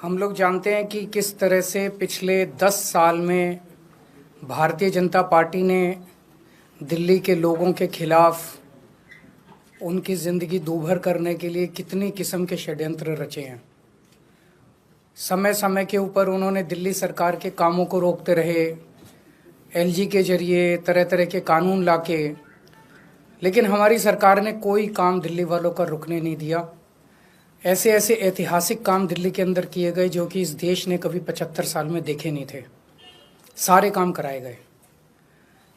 हम लोग जानते हैं कि किस तरह से पिछले 10 साल में भारतीय जनता पार्टी ने दिल्ली के लोगों के खिलाफ उनकी ज़िंदगी दूभर करने के लिए कितनी किस्म के षड्यंत्र रचे हैं। समय समय के ऊपर उन्होंने दिल्ली सरकार के कामों को रोकते रहे, एलजी के जरिए तरह तरह के कानून लाके, लेकिन हमारी सरकार ने कोई काम दिल्ली वालों का रुकने नहीं दिया। ऐसे ऐसे ऐतिहासिक काम दिल्ली के अंदर किए गए जो कि इस देश ने कभी 75 साल में देखे नहीं थे। सारे काम कराए गए।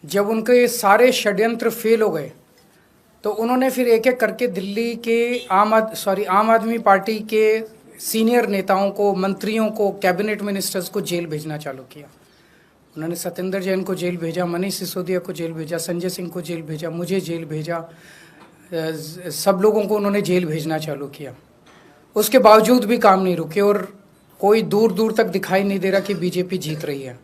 जब उनके सारे षड्यंत्र फेल हो गए तो उन्होंने फिर एक एक करके दिल्ली के आम आदमी पार्टी के सीनियर नेताओं को, मंत्रियों को, कैबिनेट मिनिस्टर्स को जेल भेजना चालू किया। उन्होंने सत्येंद्र जैन को जेल भेजा, मनीष सिसोदिया को जेल भेजा, संजय सिंह को जेल भेजा, मुझे जेल भेजा, सब लोगों को उन्होंने जेल भेजना चालू किया। उसके बावजूद भी काम नहीं रुके और कोई दूर दूर तक दिखाई नहीं दे रहा कि बीजेपी जीत रही है।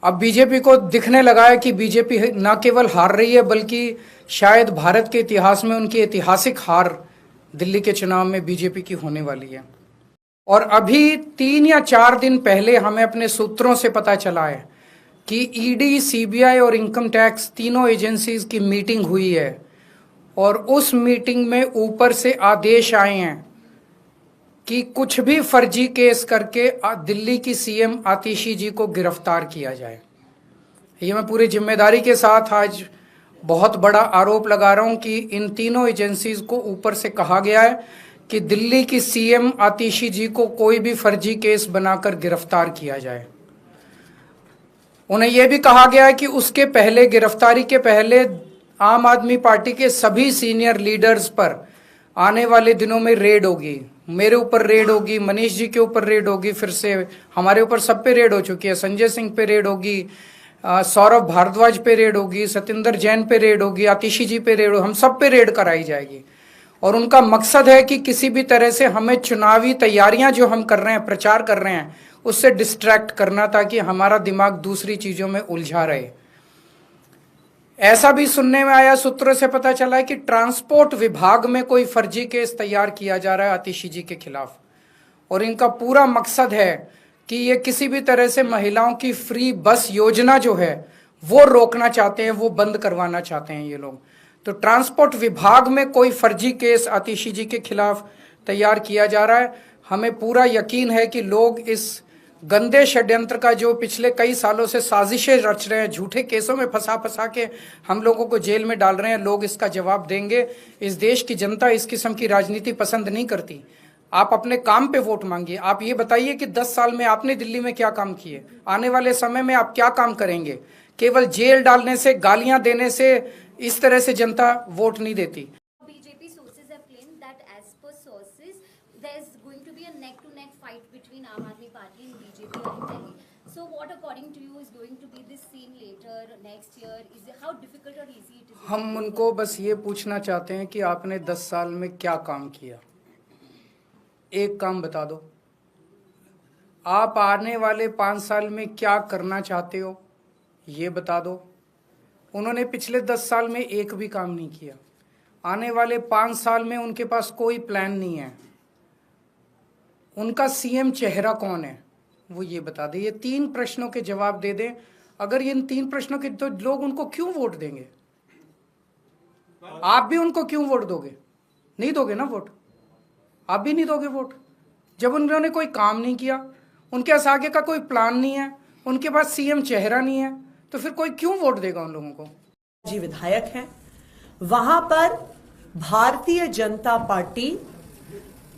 अब बीजेपी को दिखने लगा है कि बीजेपी न केवल हार रही है बल्कि शायद भारत के इतिहास में उनकी ऐतिहासिक हार दिल्ली के चुनाव में बीजेपी की होने वाली है। और अभी 3 या 4 दिन पहले हमें अपने सूत्रों से पता चला है कि ईडी, सीबीआई और इनकम टैक्स तीनों एजेंसीज की मीटिंग हुई है और उस मीटिंग में ऊपर से आदेश आए हैं कि कुछ भी फर्जी केस करके दिल्ली की सीएम आतिशी जी को गिरफ्तार किया जाए। ये मैं पूरी जिम्मेदारी के साथ आज बहुत बड़ा आरोप लगा रहा हूं कि इन तीनों एजेंसीज को ऊपर से कहा गया है कि दिल्ली की सीएम आतिशी जी को कोई भी फर्जी केस बनाकर गिरफ्तार किया जाए। उन्हें यह भी कहा गया है कि उसके पहले, गिरफ्तारी के पहले, आम आदमी पार्टी के सभी सीनियर लीडर्स पर आने वाले दिनों में रेड होगी। मेरे ऊपर रेड होगी, मनीष जी के ऊपर रेड होगी, फिर से हमारे ऊपर सब पे रेड हो चुकी है। संजय सिंह पे रेड होगी, सौरभ भारद्वाज पे रेड होगी, सत्येंद्र जैन पे रेड होगी, आतिशी जी पे रेड होगी, हम सब पे रेड कराई जाएगी। और उनका मकसद है कि किसी भी तरह से हमें चुनावी तैयारियां जो हम कर रहे हैं, प्रचार कर रहे हैं, उससे डिस्ट्रैक्ट करना ताकि हमारा दिमाग दूसरी चीजों में उलझा रहे। ऐसा भी सुनने में आया, सूत्रों से पता चला है कि ट्रांसपोर्ट विभाग में कोई फर्जी केस तैयार किया जा रहा है आतिशी जी के खिलाफ। और इनका पूरा मकसद है कि ये किसी भी तरह से महिलाओं की फ्री बस योजना जो है वो रोकना चाहते हैं, वो बंद करवाना चाहते हैं ये लोग। तो ट्रांसपोर्ट विभाग में कोई फर्जी केस आतिशी जी के खिलाफ तैयार किया जा रहा है। हमें पूरा यकीन है कि लोग इस गंदे षड्यंत्र का जो पिछले कई सालों से साजिशें रच रहे हैं, झूठे केसों में फंसा के हम लोगों को जेल में डाल रहे हैं, लोग इसका जवाब देंगे। इस देश की जनता इस किस्म की राजनीति पसंद नहीं करती। आप अपने काम पे वोट मांगिए। आप ये बताइए कि 10 साल में आपने दिल्ली में क्या काम किए, आने वाले समय में आप क्या काम करेंगे। केवल जेल डालने से, गालियां देने से इस तरह से जनता वोट नहीं देती। BJP sources have claimed that as per sources, there is going to be a neck-to-neck fight between Aam Aadmi Party and BJP in Delhi. So, what according to you is going to be this scene later, next year? Is it, how difficult or easy it is? हम उनको बस ये पूछना चाहते हैं कि आपने 10 साल में क्या काम किया, एक काम बता दो। आप आने वाले 5 साल में क्या करना चाहते हो, ये बता दो। उन्होंने पिछले 10 साल में एक भी काम नहीं किया। आने वाले 5 साल में उनके पास कोई प्लान नहीं है। उनका सीएम चेहरा कौन है वो ये बता दे। ये 3 प्रश्नों के जवाब दे दें। अगर इन 3 प्रश्नों के, तो लोग उनको क्यों वोट देंगे? आप भी उनको क्यों वोट दोगे? नहीं दोगे ना वोट, आप भी नहीं दोगे वोट। जब उन्होंने कोई काम नहीं किया, उनके पास आगे का कोई प्लान नहीं है, उनके पास सीएम चेहरा नहीं है, तो फिर कोई क्यों वोट देगा उन लोगों को? जी विधायक हैं, वहां पर भारतीय जनता पार्टी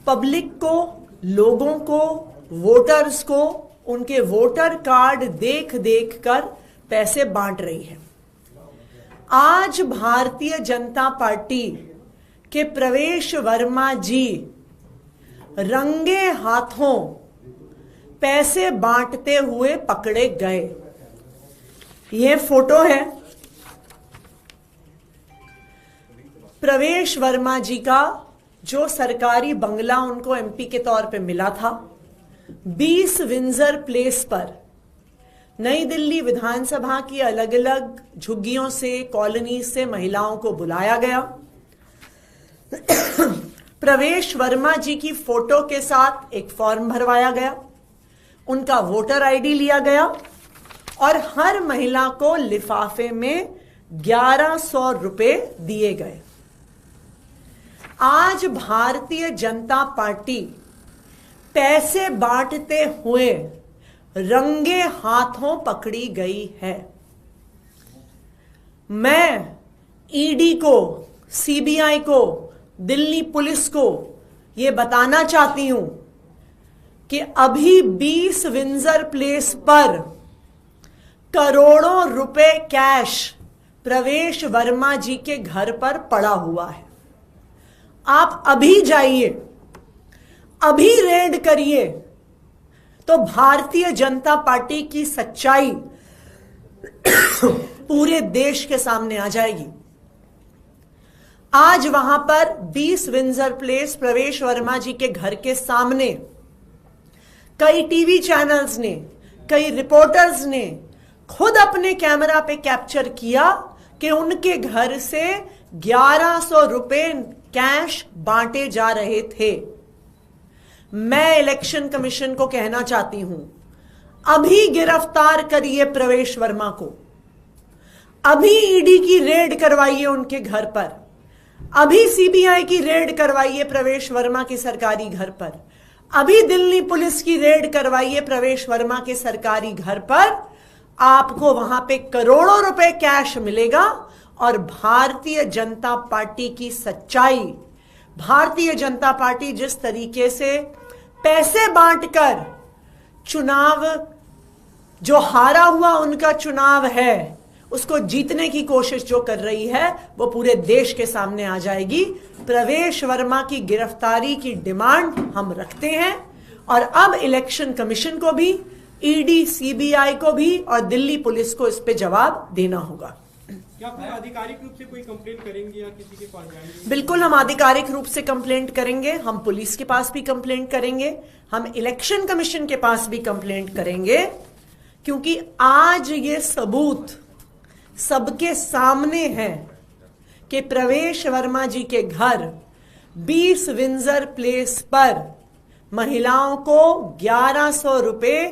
पब्लिक को, लोगों को, वोटर्स को उनके वोटर कार्ड देख देख कर पैसे बांट रही है। आज भारतीय जनता पार्टी के प्रवेश वर्मा जी रंगे हाथों पैसे बांटते हुए पकड़े गए। यह फोटो है प्रवेश वर्मा जी का, जो सरकारी बंगला उनको एमपी के तौर पे मिला था। 20 विंजर प्लेस पर नई दिल्ली विधानसभा की अलग अलग झुग्गियों से, कॉलोनी से महिलाओं को बुलाया गया। प्रवेश वर्मा जी की फोटो के साथ एक फॉर्म भरवाया गया, उनका वोटर आईडी लिया गया और हर महिला को लिफाफे में 1100 रुपए दिए गए। आज भारतीय जनता पार्टी पैसे बांटते हुए रंगे हाथों पकड़ी गई है। मैं ईडी को, सीबीआई को, दिल्ली पुलिस को यह बताना चाहती हूं कि अभी 20 विंजर प्लेस पर करोड़ों रुपए कैश प्रवेश वर्मा जी के घर पर पड़ा हुआ है। आप अभी जाइए, अभी रेड करिए तो भारतीय जनता पार्टी की सच्चाई पूरे देश के सामने आ जाएगी। आज वहां पर 20 विंजर प्लेस प्रवेश वर्मा जी के घर के सामने कई टीवी चैनल्स ने, कई रिपोर्टर्स ने खुद अपने कैमरा पे कैप्चर किया कि उनके घर से 1100 रुपए कैश बांटे जा रहे थे। मैं इलेक्शन कमीशन को कहना चाहती हूं, अभी गिरफ्तार करिए प्रवेश वर्मा को, अभी ईडी की रेड करवाइए उनके घर पर, अभी सीबीआई की रेड करवाइए प्रवेश वर्मा के सरकारी घर पर, अभी दिल्ली पुलिस की रेड करवाइए प्रवेश वर्मा के सरकारी घर पर। आपको वहां पे करोड़ों रुपए कैश मिलेगा और भारतीय जनता पार्टी की सच्चाई, भारतीय जनता पार्टी जिस तरीके से पैसे बांटकर चुनाव, जो हारा हुआ उनका चुनाव है, उसको जीतने की कोशिश जो कर रही है, वो पूरे देश के सामने आ जाएगी। प्रवेश वर्मा की गिरफ्तारी की डिमांड हम रखते हैं और अब इलेक्शन कमीशन को भी, ईडी, सीबीआई को भी और दिल्ली पुलिस को इस पे जवाब देना होगा। क्या आप आधिकारिक रूप से कोई कंप्लेंट करेंगे या किसी के पास जाएंगे? बिल्कुल, हम आधिकारिक रूप से कंप्लेंट करेंगे, हम पुलिस के पास भी कंप्लेंट करेंगे, हम इलेक्शन कमीशन के पास भी कंप्लेंट करेंगे, क्योंकि आज ये सबूत सबके सामने है कि प्रवेश वर्मा जी के घर 20 विंजर प्लेस पर महिलाओं को 1100 रुपए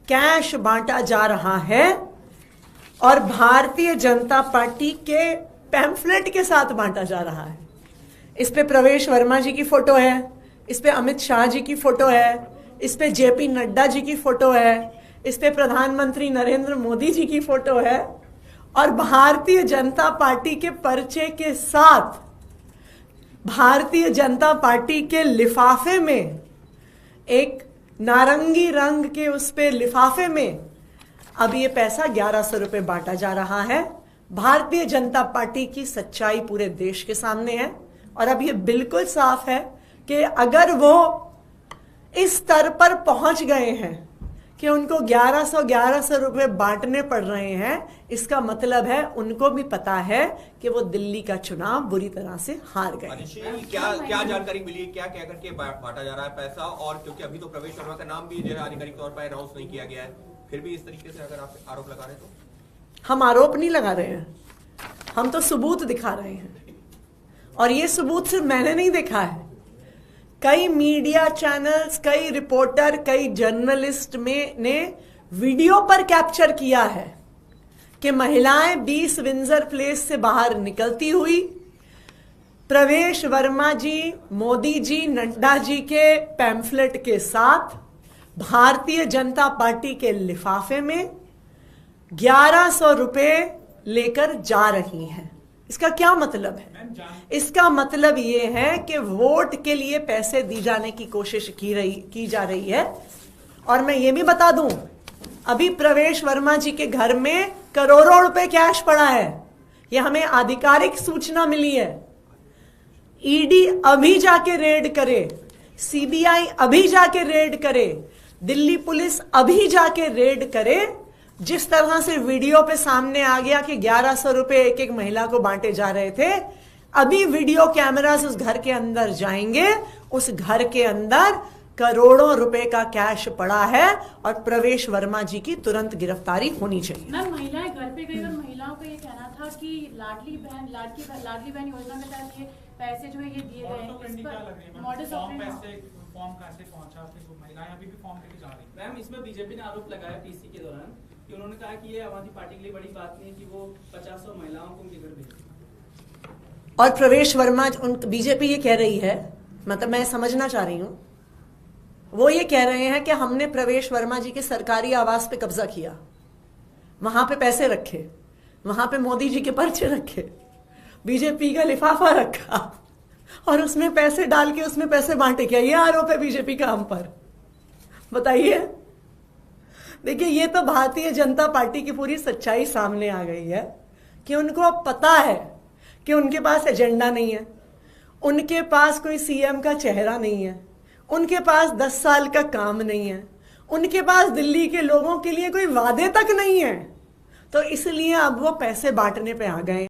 कैश बांटा जा रहा है और भारतीय जनता पार्टी के पैम्फलेट के साथ बांटा जा रहा है। इस पे प्रवेश वर्मा जी की फोटो है, इस पे अमित शाह जी की फोटो है, इस पे जेपी नड्डा जी की फोटो है, इस पे प्रधानमंत्री नरेंद्र मोदी जी की फोटो है और भारतीय जनता पार्टी के पर्चे के साथ भारतीय जनता पार्टी के लिफाफे में, एक नारंगी रंग के उस पे लिफाफे में अब ये पैसा 1100 रुपए बांटा जा रहा है। भारतीय जनता पार्टी की सच्चाई पूरे देश के सामने है और अब ये बिल्कुल साफ है कि अगर वो इस स्तर पर पहुंच गए हैं कि उनको 1100 रुपए बांटने पड़ रहे हैं, इसका मतलब है उनको भी पता है कि वो दिल्ली का चुनाव बुरी तरह से हार गए। क्या जानकारी मिली है, क्या करके बांटा जा रहा है पैसा? और क्योंकि अभी तो प्रवेश वर्मा का नाम भी जो है आधिकारिक तौर पर अनाउंस नहीं किया गया है, फिर भी इस तरीके से अगर आप आरोप लगा रहे हैं तो? हम आरोप नहीं लगा रहे हैं, हम तो सबूत दिखा रहे हैं और ये सबूत सिर्फ मैंने नहीं देखा है, कई मीडिया चैनल्स, कई रिपोर्टर, कई जर्नलिस्ट ने वीडियो पर कैप्चर किया है कि महिलाएं 20 विंजर प्लेस से बाहर निकलती हुई प्रवेश वर्मा जी, मोदी जी, नड्डा जी के पैम्फलेट के साथ भारतीय जनता पार्टी के लिफाफे में 1100 रुपए लेकर जा रही हैं। इसका क्या मतलब है? इसका मतलब ये है कि वोट के लिए पैसे दी जाने की कोशिश की जा रही है। और मैं ये भी बता दूं, अभी प्रवेश वर्मा जी के घर में करोड़ों रुपए कैश पड़ा है, यह हमें आधिकारिक सूचना मिली है। ईडी अभी जाके रेड करे, सीबीआई अभी जाके रेड करे, दिल्ली पुलिस अभी जाके रेड करे। जिस तरह से वीडियो पे सामने आ गया कि 1100 रुपए एक एक महिला को बांटे जा रहे थे, अभी वीडियो कैमरास उस घर के अंदर जाएंगे, उस घर के अंदर करोड़ों रुपए का कैश पड़ा है और प्रवेश वर्मा जी की तुरंत गिरफ्तारी होनी चाहिए। मैम, महिलाएं घर पे गई और महिलाओं का ये कहना था कि लाडली बहन योजना के तहत ये पैसे जो है ये दिए गए हैं, इस पर मॉडस ऑपरेंडी फॉर्म कैसे पहुंचा, फिर वो महिलाएं अभी भी फॉर्म लेके जा रही हैं। मैम, इसमें बीजेपी ने आरोप लगाया पीसी के दौरान कि उन्होंने कहा कि ये आम आदमी पार्टी के लिए बड़ी बात नहीं है कि वो 50 महिलाओं को उनके घर भेजे। और प्रवेश वर्मा, उन बीजेपी ये कह रही है, मतलब मैं समझना चाह रही हूं, वो ये कह रहे हैं कि हमने प्रवेश वर्मा जी के सरकारी आवास पे कब्जा किया, वहां पे पैसे रखे, वहां पे मोदी जी के पर्चे रखे, बीजेपी का लिफाफा रखा और उसमें पैसे डाल के उसमें पैसे बांटे। क्या ये आरोप है बीजेपी का हम पर? बताइए। देखिए, ये तो भारतीय जनता पार्टी की पूरी सच्चाई सामने आ गई है कि उनको अब पता है कि उनके पास एजेंडा नहीं है, उनके पास कोई सीएम का चेहरा नहीं है, उनके पास 10 साल का काम नहीं है, उनके पास दिल्ली के लोगों के लिए कोई वादे तक नहीं है। तो इसलिए अब वो पैसे बांटने पे आ गए।